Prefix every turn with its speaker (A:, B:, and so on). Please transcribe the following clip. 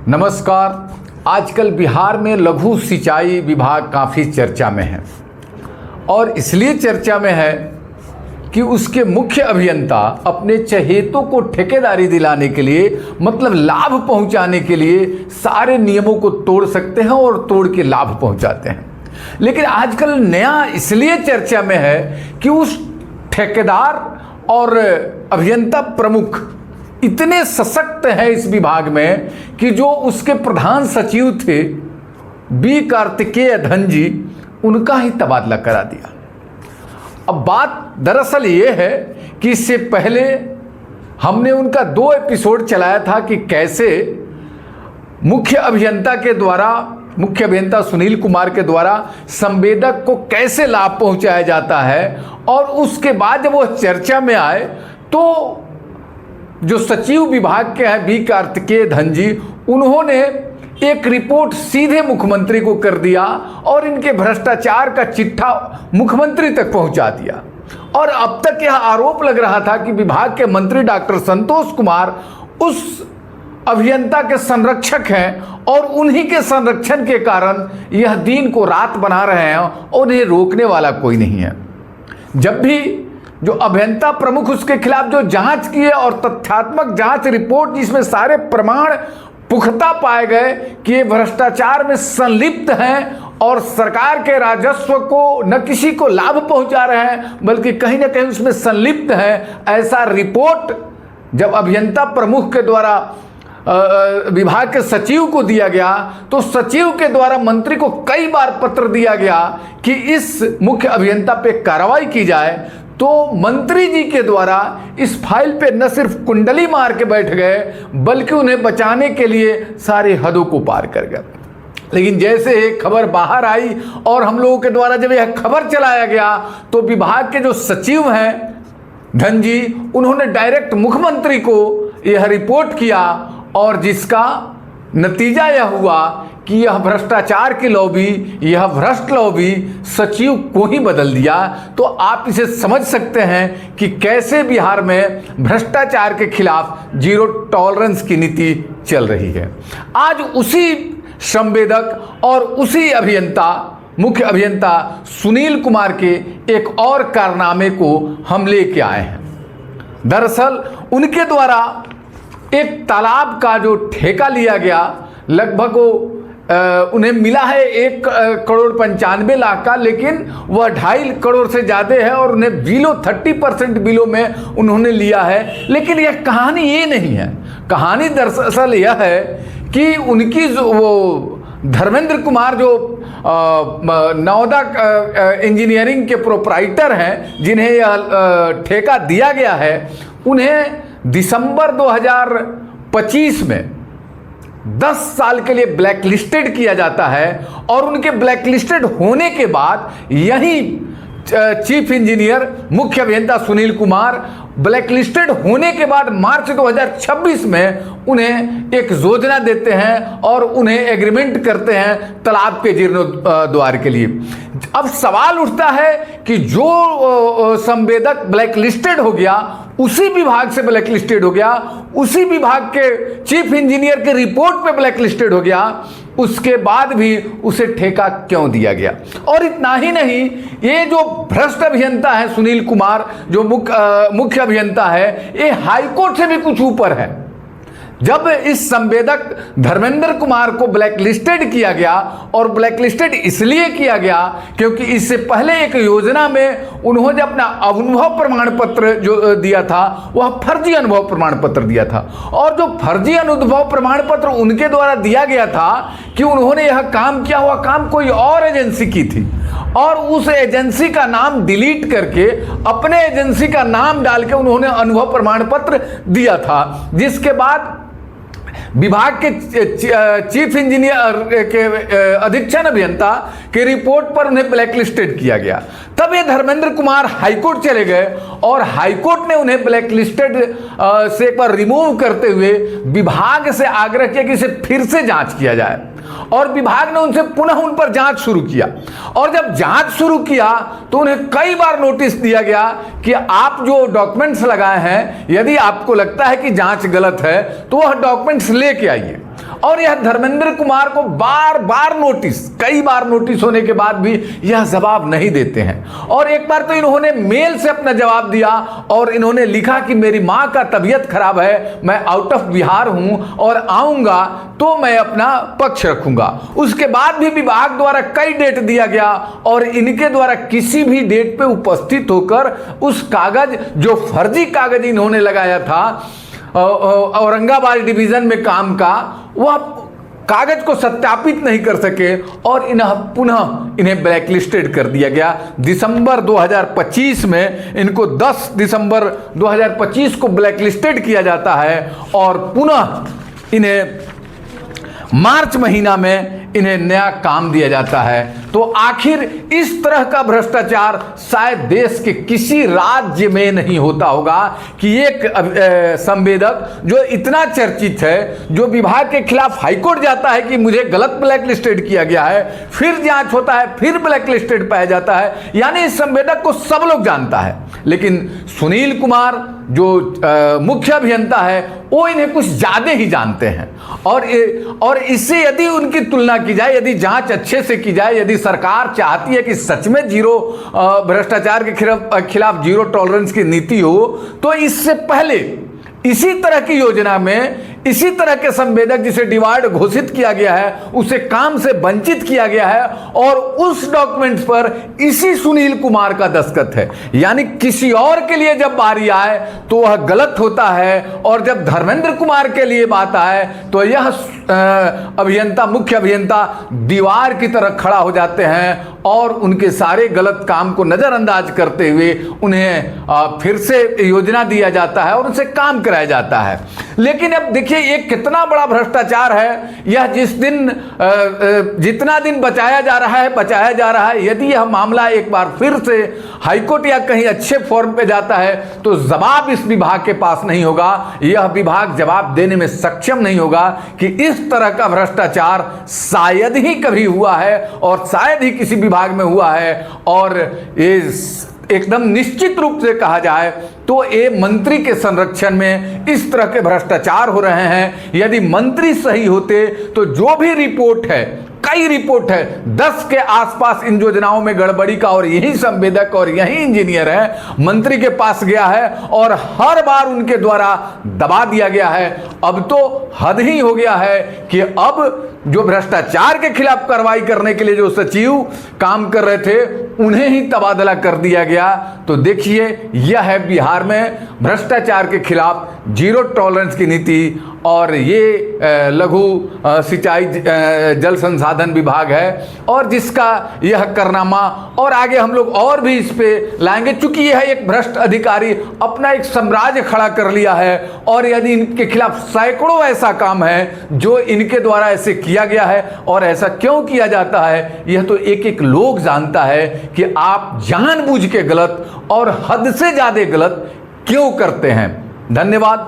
A: नमस्कार। आजकल बिहार में लघु सिंचाई विभाग काफ़ी चर्चा में है और इसलिए चर्चा में है कि उसके मुख्य अभियंता अपने चहेतों को ठेकेदारी दिलाने के लिए मतलब लाभ पहुंचाने के लिए सारे नियमों को तोड़ सकते हैं और तोड़ के लाभ पहुंचाते हैं। लेकिन आजकल नया इसलिए चर्चा में है कि उस ठेकेदार और अभियंता प्रमुख इतने सशक्त हैं इस विभाग में कि जो उसके प्रधान सचिव थे बी कार्तिकेय धन जी, उनका ही तबादला करा दिया। अब बात दरअसल ये है कि इससे पहले हमने उनका 2 एपिसोड चलाया था कि कैसे मुख्य अभियंता सुनील कुमार के द्वारा संवेदक को कैसे लाभ पहुंचाया जाता है। और उसके बाद जब वो चर्चा में आए तो जो सचिव विभाग के हैं बी कार्तिकेय धन जी, उन्होंने एक रिपोर्ट सीधे मुख्यमंत्री को कर दिया और इनके भ्रष्टाचार का चिट्ठा मुख्यमंत्री तक पहुंचा दिया। और अब तक यह आरोप लग रहा था कि विभाग के मंत्री डॉक्टर संतोष कुमार उस अभियंता के संरक्षक हैं और उन्हीं के संरक्षण के कारण यह दिन को रात बना रहे हैं और उन्हें रोकने वाला कोई नहीं है। जब भी जो अभियंता प्रमुख उसके खिलाफ जो जांच की है और तथ्यात्मक जांच रिपोर्ट जिसमें सारे प्रमाण पुख्ता पाए गए कि ये भ्रष्टाचार में संलिप्त हैं और सरकार के राजस्व को न किसी को लाभ पहुंचा रहे हैं बल्कि कहीं ना कहीं उसमें संलिप्त है, ऐसा रिपोर्ट जब अभियंता प्रमुख के द्वारा विभाग के सचिव को दिया गया तो सचिव के द्वारा मंत्री को कई बार पत्र दिया गया कि इस मुख्य अभियंता पे कार्रवाई की जाए। तो मंत्री जी के द्वारा इस फाइल पे न सिर्फ कुंडली मार के बैठ गए बल्कि उन्हें बचाने के लिए सारी हदों को पार कर गए। लेकिन जैसे एक खबर बाहर आई और हम लोगों के द्वारा जब यह खबर चलाया गया तो विभाग के जो सचिव हैं धन जी, उन्होंने डायरेक्ट मुख्यमंत्री को यह रिपोर्ट किया और जिसका नतीजा यह हुआ कि यह भ्रष्टाचार की लॉबी, यह भ्रष्ट लॉबी सचिव को ही बदल दिया। तो आप इसे समझ सकते हैं कि कैसे बिहार में भ्रष्टाचार के खिलाफ जीरो टॉलरेंस की नीति चल रही है। आज उसी संवेदक और उसी मुख्य अभियंता सुनील कुमार के एक और कारनामे को हम लेके आए हैं। दरअसल उनके द्वारा एक तालाब का जो ठेका लिया गया, लगभग उन्हें मिला है 1,95,00,000 का, लेकिन वह 2.5 करोड़ से ज़्यादा है और उन्हें बिलो 30% बिलो में उन्होंने लिया है। लेकिन यह कहानी ये नहीं है। कहानी दरअसल यह है कि उनकी वो धर्मेंद्र कुमार जो नवदा इंजीनियरिंग के प्रोप्राइटर हैं जिन्हें यह ठेका दिया गया है, उन्हें दिसंबर 2025 में 10 साल के लिए ब्लैक लिस्टेड किया जाता है। और उनके ब्लैक लिस्टेड होने के बाद यही चीफ इंजीनियर मुख्य अभियंता सुनील कुमार ब्लैक लिस्टेड होने के बाद मार्च 2026 में उन्हें एक योजना देते हैं और उन्हें एग्रीमेंट करते हैं तालाब के जीर्णोद्धार के लिए। अब सवाल उठता है कि जो संवेदक ब्लैक लिस्टेड हो गया, उसी विभाग से ब्लैक लिस्टेड हो गया, उसी विभाग के चीफ इंजीनियर के रिपोर्ट पे ब्लैक लिस्टेड हो गया, उसके बाद भी उसे ठेका क्यों दिया गया। और इतना ही नहीं, ये जो भ्रष्ट अभियंता है सुनील कुमार, जो मुख्य अभियंता है, ये हाईकोर्ट से भी कुछ ऊपर है। जब इस संवेदक धर्मेंद्र कुमार को ब्लैक लिस्टेड किया गया, और ब्लैक लिस्टेड इसलिए किया गया क्योंकि इससे पहले एक योजना में उन्होंने अपना अनुभव प्रमाण पत्र जो दिया था वह फर्जी अनुभव प्रमाण पत्र दिया था। और जो फर्जी अनुभव प्रमाण पत्र उनके द्वारा दिया गया था कि उन्होंने यह काम किया हुआ काम कोई और एजेंसी की थी और उस एजेंसी का नाम डिलीट करके अपने एजेंसी का नाम डाल के उन्होंने अनुभव प्रमाण पत्र दिया था, जिसके बाद विभाग के चीफ इंजीनियर के अधीक्षण अभियंता के रिपोर्ट पर उन्हें ब्लैक लिस्टेड किया गया। तब ये धर्मेंद्र कुमार हाईकोर्ट चले गए और हाईकोर्ट ने उन्हें ब्लैक लिस्टेड से एक बार रिमूव करते हुए विभाग से आग्रह किया कि इसे फिर से जांच किया जाए। और विभाग ने उनसे पुनः उन पर जांच शुरू किया। और जब जांच शुरू किया तो उन्हें कई बार नोटिस दिया गया कि आप जो डॉक्यूमेंट्स लगाए हैं, यदि आपको लगता है कि जांच गलत है तो वह डॉक्यूमेंट्स लेके आइए। और यह धर्मेंद्र कुमार को बार बार नोटिस, कई बार नोटिस होने के बाद भी यह जवाब नहीं देते हैं। और एक बार तो इन्होंने मेल से अपना जवाब दिया और इन्होंने लिखा कि मेरी मां का तबीयत खराब है, मैं आउट ऑफ बिहार हूं और आऊंगा तो मैं अपना पक्ष रखूंगा। उसके बाद भी विभाग द्वारा कई डेट दिया गया और इनके द्वारा किसी भी डेट पे उपस्थित होकर उस कागज, जो फर्जी कागज इन्होंने लगाया था औरंगाबाद डिवीजन में काम का, वह कागज को सत्यापित नहीं कर सके और इन्हें ब्लैकलिस्टेड कर दिया गया। दिसंबर 2025 में इनको 10 दिसंबर 2025 को ब्लैकलिस्टेड किया जाता है और पुनः इन्हें मार्च महीना में इन्हें नया काम दिया जाता है। तो आखिर इस तरह का भ्रष्टाचार शायद देश के किसी राज्य में नहीं होता होगा कि एक संवेदक जो इतना चर्चित है, जो विभाग के खिलाफ हाईकोर्ट जाता है कि मुझे गलत ब्लैकलिस्टेड किया गया है, फिर जांच होता है, फिर ब्लैकलिस्टेड पाया जाता है, यानी इस संवेदक को सब लोग जानता है। लेकिन सुनील कुमार जो मुख्य अभियंता है वो इन्हें कुछ ज्यादा ही जानते हैं। और इससे यदि उनकी तुलना की जाए, यदि जांच अच्छे से की जाए, यदि सरकार चाहती है कि सच में जीरो भ्रष्टाचार के खिलाफ जीरो टॉलरेंस की नीति हो, तो इससे पहले इसी तरह की योजना में इसी तरह के संवेदक जिसे डिवाइड घोषित किया गया है उसे काम से वंचित किया गया है और उस डॉक्यूमेंट्स पर इसी सुनील कुमार का दस्तखत है। यानी किसी और के लिए जब बारी आए तो वह गलत होता है और जब धर्मेंद्र कुमार के लिए बात आए तो यह अभियंता, मुख्य अभियंता दीवार की तरह खड़ा हो जाते हैं और उनके सारे गलत काम को नजरअंदाज करते हुए उन्हें फिर से योजना दिया जाता है और उनसे काम कराया जाता है। लेकिन अब देखिए ये कितना बड़ा भ्रष्टाचार है। यह जितना दिन बचाया जा रहा है, यदि यह मामला एक बार फिर से हाईकोर्ट या कहीं अच्छे फॉर्म पे जाता है तो जवाब इस विभाग के पास नहीं होगा। यह विभाग जवाब देने में सक्षम नहीं होगा कि इस तरह का भ्रष्टाचार शायद ही कभी हुआ है और शायद ही किसी विभाग में हुआ है। और ये एकदम निश्चित रूप से कहा जाए तो ये मंत्री के संरक्षण में इस तरह के भ्रष्टाचार हो रहे हैं। यदि मंत्री सही होते तो जो भी रिपोर्ट है, कई रिपोर्ट है 10 के आसपास इन योजनाओं में गड़बड़ी का, और यही संवेदक और यही इंजीनियर है मंत्री के पास गया है और हर बार उनके द्वारा दबा दिया गया है। अब तो हद ही हो गया है कि अब जो भ्रष्टाचार के खिलाफ कार्रवाई करने के लिए जो सचिव काम कर रहे थे उन्हें ही तबादला कर दिया गया। तो देखिए यह है बिहार में भ्रष्टाचार के खिलाफ जीरो टॉलरेंस की नीति। और ये लघु सिंचाई जल संसाधन विभाग है और जिसका यह कारनामा, और आगे हम लोग और भी इस पे लाएंगे। चूंकि यह एक भ्रष्ट अधिकारी अपना एक साम्राज्य खड़ा कर लिया है और यदि इनके खिलाफ सैकड़ों ऐसा काम है जो इनके द्वारा ऐसे किया गया है और ऐसा क्यों किया जाता है, यह तो एक एक लोग जानता है कि आप जानबूझ के गलत और हद से ज्यादा गलत क्यों करते हैं। धन्यवाद।